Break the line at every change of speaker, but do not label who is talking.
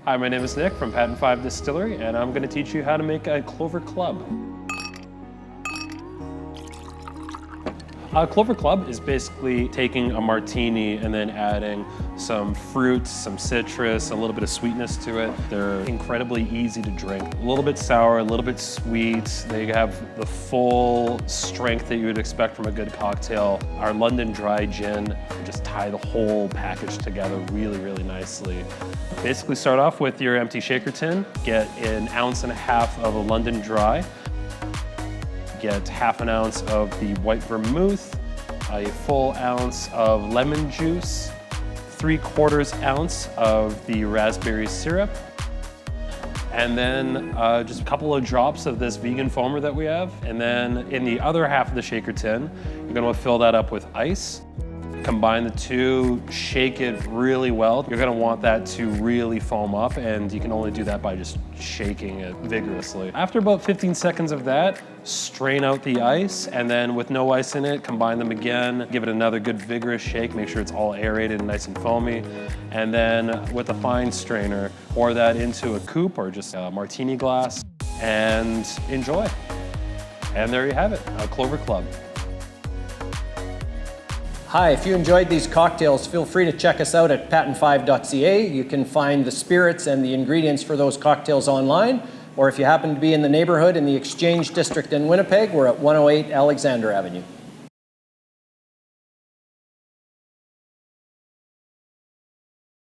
Hi, my name is Nick from Patent 5 Distillery, and I'm going to teach you how to make a Clover Club. Clover Club is basically taking a martini and then adding some fruit, some citrus, a little bit of sweetness to it. They're incredibly easy to drink. A little bit sour, a little bit sweet. They have the full strength that you would expect from a good cocktail. Our London Dry gin just tie the whole package together really, really nicely. Basically start off with your empty shaker tin, get 1.5 ounces of a London Dry, get 1/2 ounce of the white vermouth, a full ounce of lemon juice, 3/4 ounce of the raspberry syrup, and then just a couple of drops of this vegan foamer that we have. And then in the other half of the shaker tin, you're gonna fill that up with ice. Combine the two, shake it really well. You're gonna want that to really foam up, and you can only do that by just shaking it vigorously. After about 15 seconds of that, strain out the ice, and then with no ice in it, combine them again, give it another good vigorous shake, make sure it's all aerated and nice and foamy. And then with a fine strainer, pour that into a coupe or just a martini glass and enjoy. And there you have it, a Clover Club.
Hi, if you enjoyed these cocktails, feel free to check us out at patent5.ca. You can find the spirits and the ingredients for those cocktails online, or if you happen to be in the neighborhood in the Exchange District in Winnipeg, we're at 108 Alexander Avenue.